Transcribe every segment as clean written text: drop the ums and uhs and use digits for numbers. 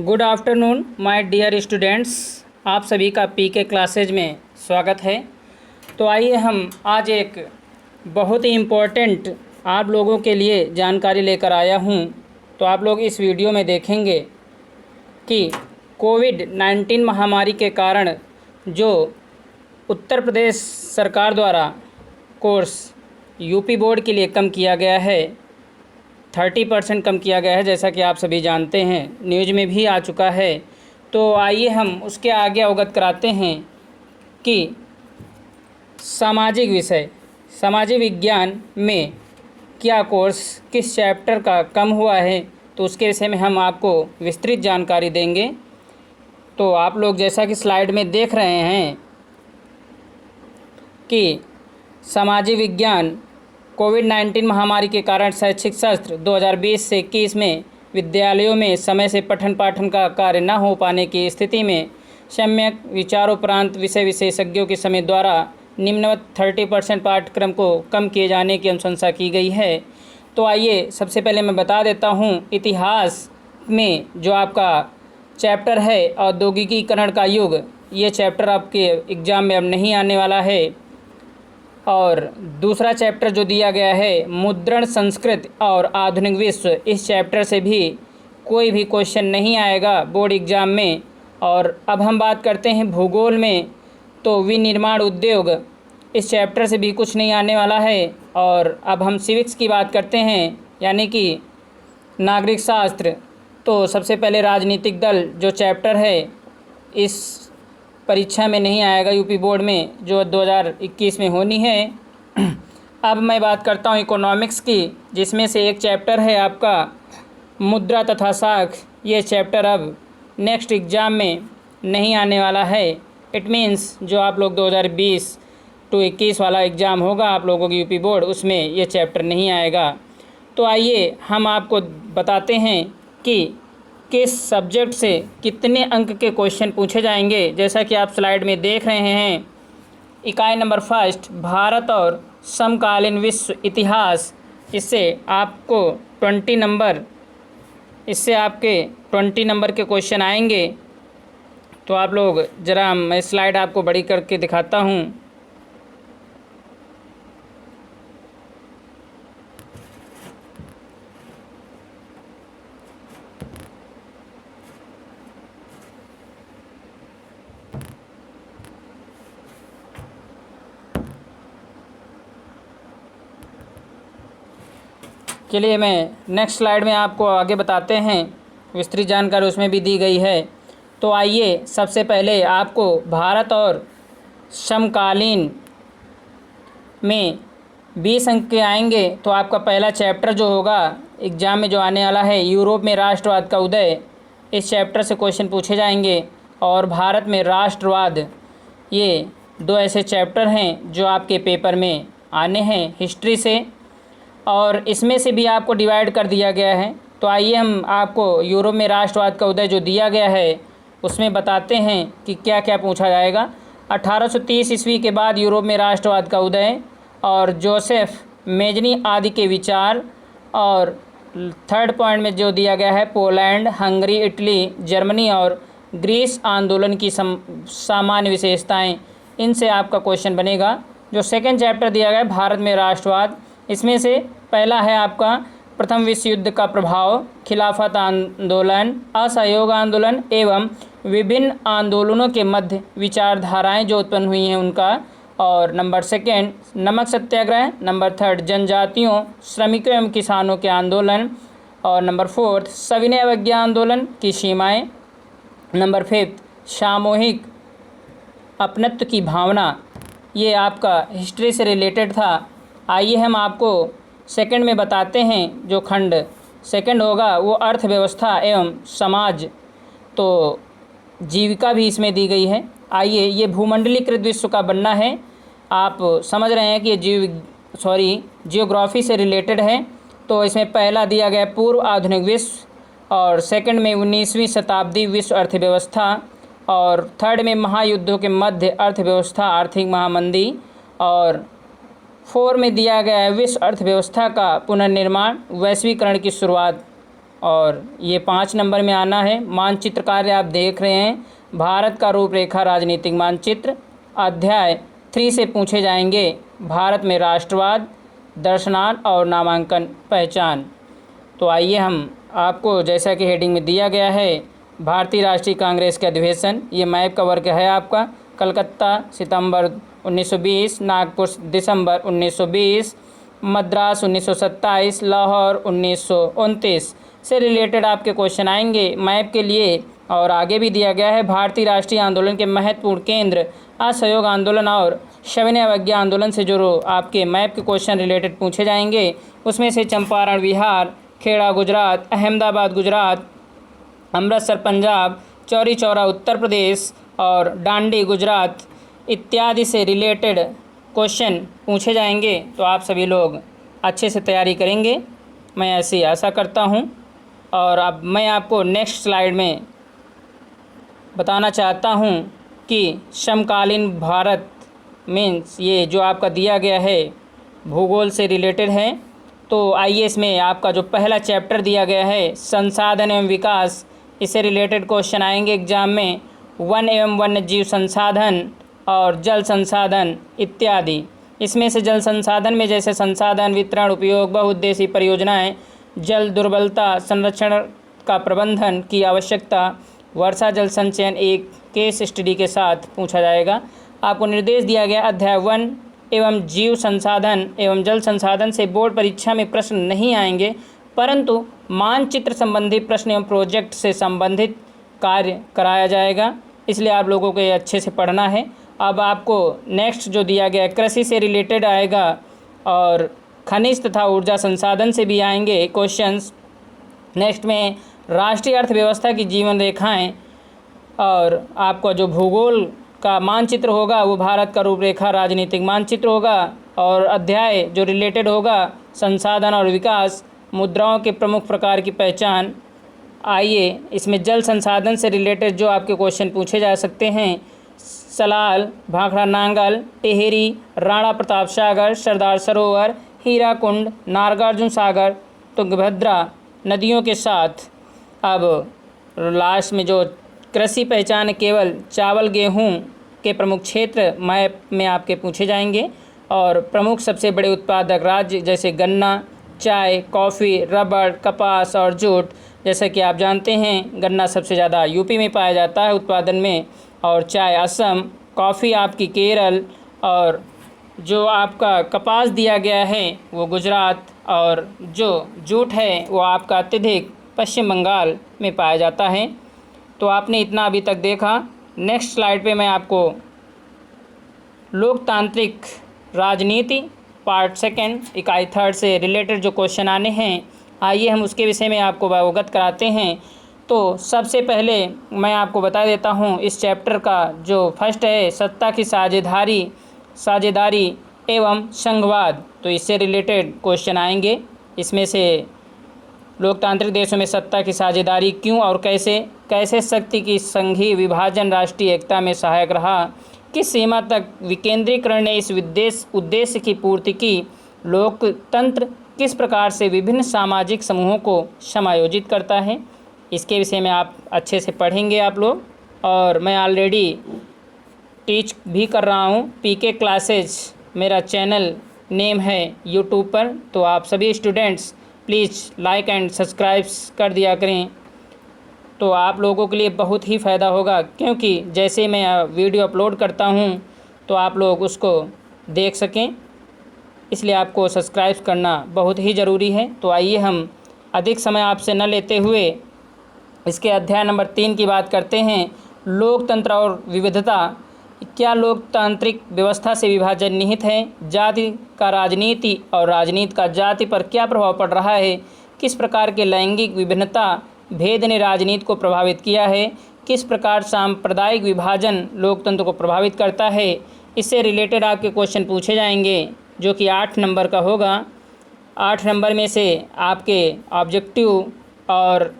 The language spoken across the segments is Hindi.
Good afternoon my dear students. आप सभी का पीके क्लासेज में स्वागत है। तो आइए हम आज एक बहुत ही इम्पोर्टेंट आप लोगों के लिए जानकारी लेकर आया हूँ। तो आप लोग इस वीडियो में देखेंगे कि कोविड-19 महामारी के कारण जो उत्तर प्रदेश सरकार द्वारा कोर्स यूपी बोर्ड के लिए कम किया गया है, 30% कम किया गया है, जैसा कि आप सभी जानते हैं, न्यूज़ में भी आ चुका है। तो आइए हम उसके आगे अवगत कराते हैं कि सामाजिक विज्ञान में क्या कोर्स किस चैप्टर का कम हुआ है, तो उसके विषय में हम आपको विस्तृत जानकारी देंगे। तो आप लोग जैसा कि स्लाइड में देख रहे हैं कि सामाजिक विज्ञान कोविड-19 महामारी के कारण शैक्षिक सत्र 2020 से 21 में विद्यालयों में समय से पठन पाठन का कार्य न हो पाने की स्थिति में सम्यक विचारोपरांत विषय विशेषज्ञों के समय द्वारा निम्नवत 30% पाठ्यक्रम को कम किए जाने की अनुशंसा की गई है। तो आइए सबसे पहले मैं बता देता हूँ, इतिहास में जो आपका चैप्टर है औद्योगिकीकरण का युग, ये चैप्टर आपके एग्ज़ाम में अब नहीं आने वाला है। और दूसरा चैप्टर जो दिया गया है मुद्रण संस्कृत और आधुनिक विश्व, इस चैप्टर से भी कोई भी क्वेश्चन नहीं आएगा बोर्ड एग्ज़ाम में। और अब हम बात करते हैं भूगोल में, तो विनिर्माण उद्योग, इस चैप्टर से भी कुछ नहीं आने वाला है। और अब हम सिविक्स की बात करते हैं, यानी कि नागरिक शास्त्र। तो सबसे पहले राजनीतिक दल जो चैप्टर है इस परीक्षा में नहीं आएगा यूपी बोर्ड में, जो 2021 में होनी है। अब मैं बात करता हूँ इकोनॉमिक्स की, जिसमें से एक चैप्टर है आपका मुद्रा तथा साख। ये चैप्टर अब नेक्स्ट एग्ज़ाम में नहीं आने वाला है। इट मीन्स जो आप लोग 2020 टू 21 वाला एग्ज़ाम होगा आप लोगों की यूपी बोर्ड, उसमें ये चैप्टर नहीं आएगा। तो आइए हम आपको बताते हैं कि किस सब्जेक्ट से कितने अंक के क्वेश्चन पूछे जाएंगे। जैसा कि आप स्लाइड में देख रहे हैं, इकाई नंबर फर्स्ट भारत और समकालीन विश्व इतिहास, इससे आपके 20 नंबर के क्वेश्चन आएंगे। तो आप लोग ज़रा, मैं स्लाइड आपको बड़ी करके दिखाता हूँ। चलिए मैं नेक्स्ट स्लाइड में आपको आगे बताते हैं, विस्तृत जानकारी उसमें भी दी गई है। तो आइए सबसे पहले आपको भारत और समकालीन में 20 अंक के आएंगे। तो आपका पहला चैप्टर जो होगा एग्ज़ाम में जो आने वाला है, यूरोप में राष्ट्रवाद का उदय, इस चैप्टर से क्वेश्चन पूछे जाएंगे। और भारत में राष्ट्रवाद, ये दो ऐसे चैप्टर हैं जो आपके पेपर में आने हैं हिस्ट्री से, और इसमें से भी आपको डिवाइड कर दिया गया है। तो आइए हम आपको यूरोप में राष्ट्रवाद का उदय जो दिया गया है उसमें बताते हैं कि क्या क्या पूछा जाएगा। 1830 ईस्वी के बाद यूरोप में राष्ट्रवाद का उदय और जोसेफ मेजनी आदि के विचार। और थर्ड पॉइंट में जो दिया गया है पोलैंड, हंगरी, इटली, जर्मनी और ग्रीस आंदोलन की सामान्य विशेषताएं, इनसे आपका क्वेश्चन बनेगा। जो सेकंड चैप्टर दिया गया है भारत में राष्ट्रवाद, इसमें से पहला है आपका प्रथम विश्व युद्ध का प्रभाव, खिलाफत आंदोलन, असहयोग आंदोलन एवं विभिन्न आंदोलनों के मध्य विचारधाराएं जो उत्पन्न हुई हैं उनका। और नंबर सेकेंड नमक सत्याग्रह। नंबर थर्ड जनजातियों, श्रमिकों एवं किसानों के आंदोलन। और नंबर फोर्थ सविनय अवज्ञा आंदोलन की सीमाएँ। नंबर फिफ्थ सामूहिक अपनत्व की भावना, ये आपका हिस्ट्री से रिलेटेड था। आइए हम आपको सेकंड में बताते हैं। जो खंड सेकंड होगा वो अर्थव्यवस्था एवं समाज, तो जीविका भी इसमें दी गई है। आइए, ये भूमंडलीकृत विश्व का बनना है। आप समझ रहे हैं कि ये जियोग्राफी से रिलेटेड है। तो इसमें पहला दिया गया पूर्व आधुनिक विश्व, और सेकंड में 19वीं शताब्दी विश्व अर्थव्यवस्था, और थर्ड में महायुद्धों के मध्य अर्थव्यवस्था आर्थिक महामंदी, और 4 में दिया गया है विश्व अर्थव्यवस्था का पुनर्निर्माण, वैश्वीकरण की शुरुआत। और ये 5 नंबर में आना है। मानचित्र कार्य आप देख रहे हैं, भारत का रूपरेखा राजनीतिक मानचित्र। अध्याय 3 से पूछे जाएंगे भारत में राष्ट्रवाद, दर्शनार्थ और नामांकन पहचान। तो आइए हम आपको, जैसा कि हेडिंग में दिया गया है, भारतीय राष्ट्रीय कांग्रेस के अधिवेशन, ये मैप का वर्क है आपका। कलकत्ता सितंबर 1920, नागपुर दिसंबर 1920, मद्रास 1927, लाहौर 1929 से रिलेटेड आपके क्वेश्चन आएंगे मैप के लिए। और आगे भी दिया गया है भारतीय राष्ट्रीय आंदोलन के महत्वपूर्ण केंद्र, असहयोग आंदोलन और सविनय अवज्ञा आंदोलन से जो आपके मैप के क्वेश्चन रिलेटेड पूछे जाएंगे, उसमें से चंपारण बिहार, खेड़ा गुजरात, अहमदाबाद गुजरात, अमृतसर पंजाब, चौरी चौरा उत्तर प्रदेश और डांडी गुजरात इत्यादि से रिलेटेड क्वेश्चन पूछे जाएंगे। तो आप सभी लोग अच्छे से तैयारी करेंगे, मैं ऐसी आशा करता हूं। और अब मैं आपको नेक्स्ट स्लाइड में बताना चाहता हूं कि समकालीन भारत मीन्स ये जो आपका दिया गया है भूगोल से रिलेटेड है। तो आइए इसमें आपका जो पहला चैप्टर दिया गया है संसाधन एवं विकास, इससे रिलेटेड क्वेश्चन आएंगे एग्जाम में। वन एवं वन्य जीव संसाधन और जल संसाधन इत्यादि। इसमें से जल संसाधन में जैसे संसाधन वितरण, उपयोग, बहुउद्देशीय परियोजनाएं, जल दुर्बलता, संरक्षण का प्रबंधन की आवश्यकता, वर्षा जल संचयन एक केस स्टडी के साथ पूछा जाएगा। आपको निर्देश दिया गया अध्याय 1 एवं जीव संसाधन एवं जल संसाधन से बोर्ड परीक्षा में प्रश्न नहीं आएंगे, परंतु मानचित्र संबंधी प्रश्न एवं प्रोजेक्ट से संबंधित कार्य कराया जाएगा, इसलिए आप लोगों को ये अच्छे से पढ़ना है। अब आपको नेक्स्ट जो दिया गया है कृषि से रिलेटेड आएगा और खनिज तथा ऊर्जा संसाधन से भी आएंगे क्वेश्चंस। नेक्स्ट में राष्ट्रीय अर्थव्यवस्था की जीवन रेखाएं और आपका जो भूगोल का मानचित्र होगा वो भारत का रूपरेखा राजनीतिक मानचित्र होगा। और अध्याय जो रिलेटेड होगा संसाधन और विकास, मुद्राओं के प्रमुख प्रकार की पहचान। आइए इसमें जल संसाधन से रिलेटेड जो आपके क्वेश्चन पूछे जा सकते हैं, सलाल, भाखड़ा नांगल, टिहरी, राणा प्रताप सागर, सरदार सरोवर, हीराकुंड, नागार्जुन सागर, तुंगभद्रा नदियों के साथ। अब लास्ट में जो कृषि पहचान केवल चावल गेहूं के प्रमुख क्षेत्र मैप में आपके पूछे जाएंगे और प्रमुख सबसे बड़े उत्पादक राज्य जैसे गन्ना, चाय, कॉफ़ी, रबड़, कपास और जूट। जैसे कि आप जानते हैं गन्ना सबसे ज़्यादा यूपी में पाया जाता है उत्पादन में, और चाय असम, कॉफ़ी आपकी केरल, और जो आपका कपास दिया गया है वो गुजरात, और जो जूट है वो आपका अत्यधिक पश्चिम बंगाल में पाया जाता है। तो आपने इतना अभी तक देखा। नेक्स्ट स्लाइड पे मैं आपको लोकतांत्रिक राजनीति पार्ट 2 इकाई 3 से रिलेटेड जो क्वेश्चन आने हैं, आइए हम उसके विषय में आपको अवगत कराते हैं। तो सबसे पहले मैं आपको बता देता हूं इस चैप्टर का जो फर्स्ट है सत्ता की साझेदारी एवं संघवाद। तो इससे रिलेटेड क्वेश्चन आएंगे। इसमें से लोकतांत्रिक देशों में सत्ता की साझेदारी क्यों और कैसे शक्ति की संघीय विभाजन राष्ट्रीय एकता में सहायक रहा, किस सीमा तक विकेंद्रीकरण ने इस उद्देश्य की पूर्ति की, लोकतंत्र किस प्रकार से विभिन्न सामाजिक समूहों को समायोजित करता है, इसके विषय में आप अच्छे से पढ़ेंगे आप लोग। और मैं ऑलरेडी टीच भी कर रहा हूँ, पीके क्लासेज मेरा चैनल नेम है यूट्यूब पर। तो आप सभी students please like and subscribe कर दिया करें, तो आप लोगों के लिए बहुत ही फ़ायदा होगा, क्योंकि जैसे मैं वीडियो अपलोड करता हूँ तो आप लोग उसको देख सकें, इसलिए आपको सब्सक्राइब करना बहुत ही ज़रूरी है। तो आइए हम अधिक समय आपसे न लेते हुए इसके अध्याय नंबर 3 की बात करते हैं। लोकतंत्र और विविधता। क्या लोकतांत्रिक व्यवस्था से विभाजन निहित है? जाति का राजनीति और राजनीति का जाति पर क्या प्रभाव पड़ रहा है? किस प्रकार के लैंगिक विभिन्नता भेद ने राजनीति को प्रभावित किया है? किस प्रकार सांप्रदायिक विभाजन लोकतंत्र को प्रभावित करता है? इससे रिलेटेड आपके क्वेश्चन पूछे जाएंगे, जो कि 8 नंबर का होगा। 8 नंबर में से आपके ऑब्जेक्टिव और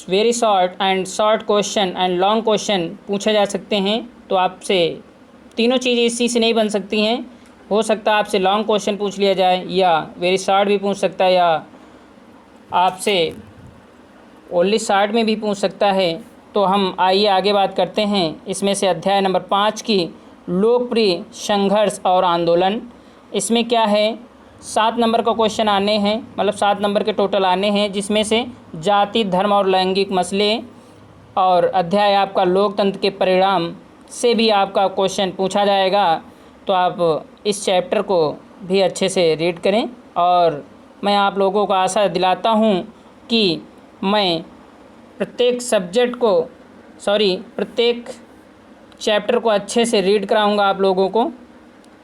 very short question and long question पूछे जा सकते हैं। तो आपसे तीनों चीज़ें इसी से नहीं बन सकती हैं। हो सकता है आपसे लॉन्ग क्वेश्चन पूछ लिया जाए, या वेरी शॉर्ट भी पूछ सकता है, या आपसे ओनली 60 में भी पूछ सकता है। तो हम आइए आगे बात करते हैं इसमें से अध्याय नंबर 5 की लोकप्रिय संघर्ष और आंदोलन। इसमें क्या है, 7 नंबर का क्वेश्चन आने हैं, मतलब 7 नंबर के टोटल आने हैं, जिसमें से जाति, धर्म और लैंगिक मसले और अध्याय आपका लोकतंत्र के परिणाम से भी आपका क्वेश्चन पूछा जाएगा। तो आप इस चैप्टर को भी अच्छे से रीड करें और मैं आप लोगों को आशा दिलाता हूँ कि मैं प्रत्येक चैप्टर को अच्छे से रीड कराऊंगा आप लोगों को।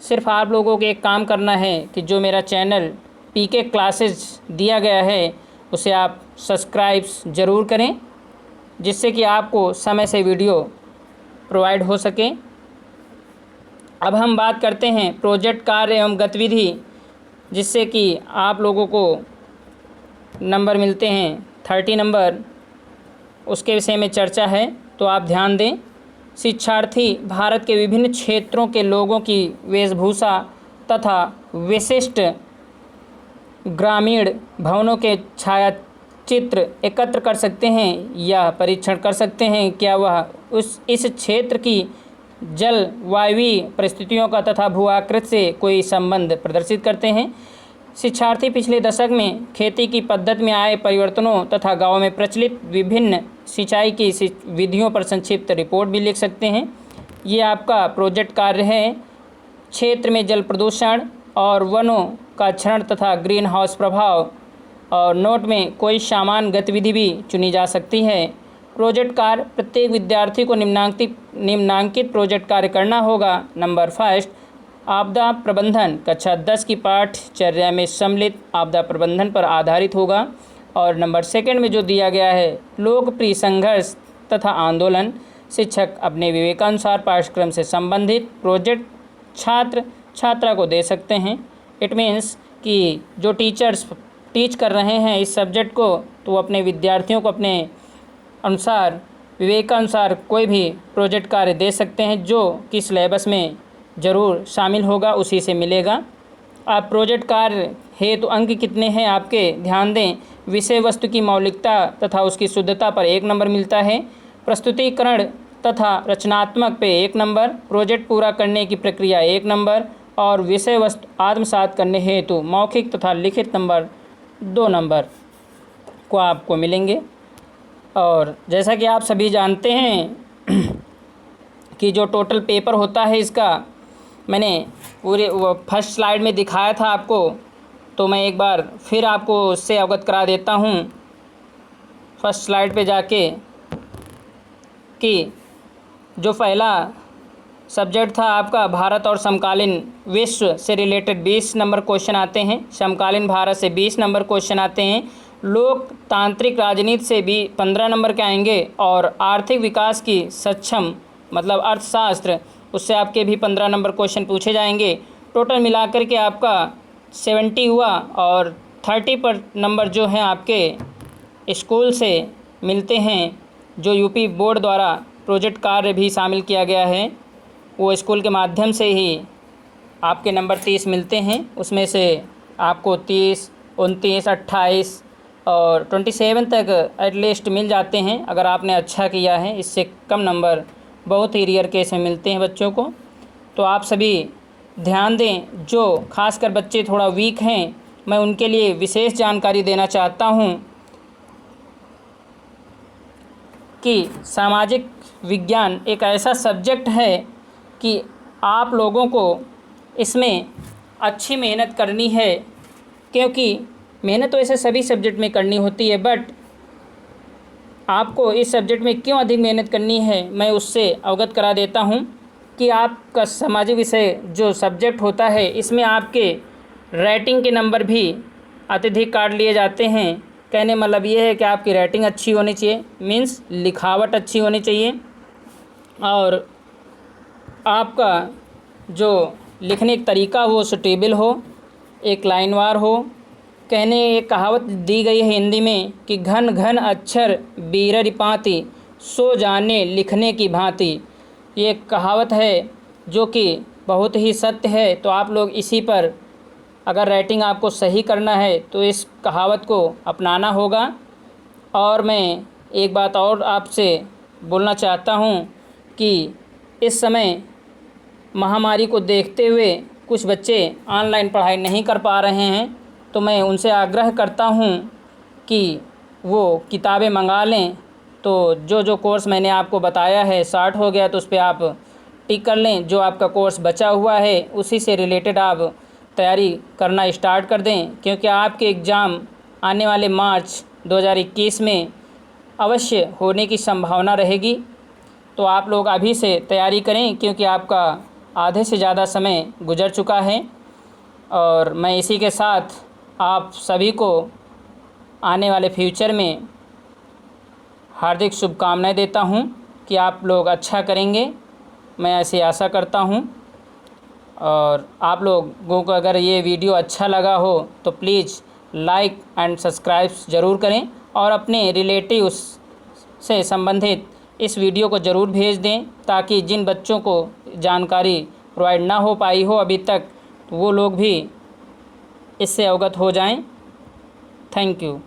सिर्फ आप लोगों को एक काम करना है कि जो मेरा चैनल पीके क्लासेस दिया गया है उसे आप सब्सक्राइब ज़रूर करें, जिससे कि आपको समय से वीडियो प्रोवाइड हो सके। अब हम बात करते हैं प्रोजेक्ट कार्य एवं गतिविधि, जिससे कि आप लोगों को नंबर मिलते हैं 30 नंबर, उसके विषय में चर्चा है। तो आप ध्यान दें। शिक्षार्थी भारत के विभिन्न क्षेत्रों के लोगों की वेशभूषा तथा विशिष्ट ग्रामीण भवनों के छायाचित्र एकत्र कर सकते हैं या परीक्षण कर सकते हैं क्या वह इस क्षेत्र की जलवायवीय परिस्थितियों का तथा भूआकृत से कोई संबंध प्रदर्शित करते हैं। शिक्षार्थी पिछले दशक में खेती की पद्धति में आए परिवर्तनों तथा गाँव में प्रचलित विभिन्न सिंचाई की विधियों पर संक्षिप्त रिपोर्ट भी लिख सकते हैं। ये आपका प्रोजेक्ट कार्य है। क्षेत्र में जल प्रदूषण और वनों का क्षरण तथा ग्रीन हाउस प्रभाव, और नोट में कोई सामान्य गतिविधि भी चुनी जा सकती है। प्रोजेक्ट कार्य प्रत्येक विद्यार्थी को निम्नांकित प्रोजेक्ट कार्य करना होगा। नंबर फर्स्ट, आपदा प्रबंधन कक्षा 10 की पाठ्यचर्या में सम्मिलित आपदा प्रबंधन पर आधारित होगा। और नंबर सेकंड में जो दिया गया है, लोकप्रिय संघर्ष तथा आंदोलन, शिक्षक अपने विवेकानुसार पाठ्यक्रम से संबंधित प्रोजेक्ट छात्र छात्रा को दे सकते हैं। इट मीन्स कि जो टीचर्स टीच कर रहे हैं इस सब्जेक्ट को, तो वो अपने विद्यार्थियों को अपने अनुसार विवेकानुसार कोई भी प्रोजेक्ट कार्य दे सकते हैं जो कि सिलेबस में ज़रूर शामिल होगा, उसी से मिलेगा। आप प्रोजेक्ट कार्य हेतु अंक कितने हैं आपके ध्यान दें। विषय वस्तु की मौलिकता तथा उसकी शुद्धता पर 1 नंबर मिलता है। प्रस्तुतिकरण तथा रचनात्मक पे 1 नंबर। प्रोजेक्ट पूरा करने की प्रक्रिया 1 नंबर। और विषय वस्तु आत्मसात करने हेतु मौखिक तथा लिखित नंबर 2 नंबर को आपको मिलेंगे। और जैसा कि आप सभी जानते हैं कि जो टोटल पेपर होता है इसका मैंने पूरे फर्स्ट स्लाइड में दिखाया था आपको, तो मैं एक बार फिर आपको उससे अवगत करा देता हूँ फर्स्ट स्लाइड पे जाके कि जो पहला सब्जेक्ट था आपका भारत और समकालीन विश्व से रिलेटेड 20 नंबर क्वेश्चन आते हैं। समकालीन भारत से 20 नंबर क्वेश्चन आते हैं। लोकतांत्रिक राजनीति से भी 15 नंबर के आएंगे। और आर्थिक विकास की सक्षम मतलब अर्थशास्त्र, उससे आपके भी 15 नंबर क्वेश्चन पूछे जाएंगे। टोटल मिलाकर के आपका 70 हुआ। और 30 पर नंबर जो हैं आपके स्कूल से मिलते हैं, जो यूपी बोर्ड द्वारा प्रोजेक्ट कार्य भी शामिल किया गया है, वो स्कूल के माध्यम से ही आपके नंबर 30 मिलते हैं। उसमें से आपको 30, 29, 28 और 27 तक एटलीस्ट मिल जाते हैं अगर आपने अच्छा किया है। इससे कम नंबर बहुत ही रेयर केस में मिलते हैं बच्चों को। तो आप सभी ध्यान दें, जो खासकर बच्चे थोड़ा वीक हैं, मैं उनके लिए विशेष जानकारी देना चाहता हूं कि सामाजिक विज्ञान एक ऐसा सब्जेक्ट है कि आप लोगों को इसमें अच्छी मेहनत करनी है, क्योंकि मेहनत तो ऐसे सभी सब्जेक्ट में करनी होती है, बट आपको इस सब्जेक्ट में क्यों अधिक मेहनत करनी है मैं उससे अवगत करा देता हूं कि आपका सामाजिक विषय जो सब्जेक्ट होता है इसमें आपके राइटिंग के नंबर भी अत्यधिक काट लिए जाते हैं। कहने मतलब ये है कि आपकी राइटिंग अच्छी होनी चाहिए, मीन्स लिखावट अच्छी होनी चाहिए, और आपका जो लिखने का तरीका हो सुटेबल हो, एक लाइनवार हो। कहने एक कहावत दी गई है हिंदी में कि घन घन अक्षर बीररि पाती, सो जाने लिखने की भांति। ये कहावत है जो कि बहुत ही सत्य है। तो आप लोग इसी पर अगर रेटिंग आपको सही करना है तो इस कहावत को अपनाना होगा। और मैं एक बात और आपसे बोलना चाहता हूँ कि इस समय महामारी को देखते हुए कुछ बच्चे ऑनलाइन पढ़ाई नहीं कर पा रहे हैं, तो मैं उनसे आग्रह करता हूँ कि वो किताबें मंगा लें। तो जो जो कोर्स मैंने आपको बताया है स्टार्ट हो गया तो उस पर आप टिक कर लें। जो आपका कोर्स बचा हुआ है उसी से रिलेटेड आप तैयारी करना स्टार्ट कर दें, क्योंकि आपके एग्ज़ाम आने वाले मार्च 2021 में अवश्य होने की संभावना रहेगी। तो आप लोग अभी से तैयारी करें, क्योंकि आपका आधे से ज़्यादा समय गुजर चुका है। और मैं इसी के साथ आप सभी को आने वाले फ्यूचर में हार्दिक शुभकामनाएं देता हूं कि आप लोग अच्छा करेंगे, मैं ऐसी आशा करता हूं। और आप लोगों को अगर ये वीडियो अच्छा लगा हो तो प्लीज़ लाइक एंड सब्सक्राइब ज़रूर करें, और अपने रिलेटिव्स से संबंधित इस वीडियो को ज़रूर भेज दें, ताकि जिन बच्चों को जानकारी प्रोवाइड ना हो पाई हो अभी तक, तो वो लोग भी इससे अवगत हो जाएं। Thank you.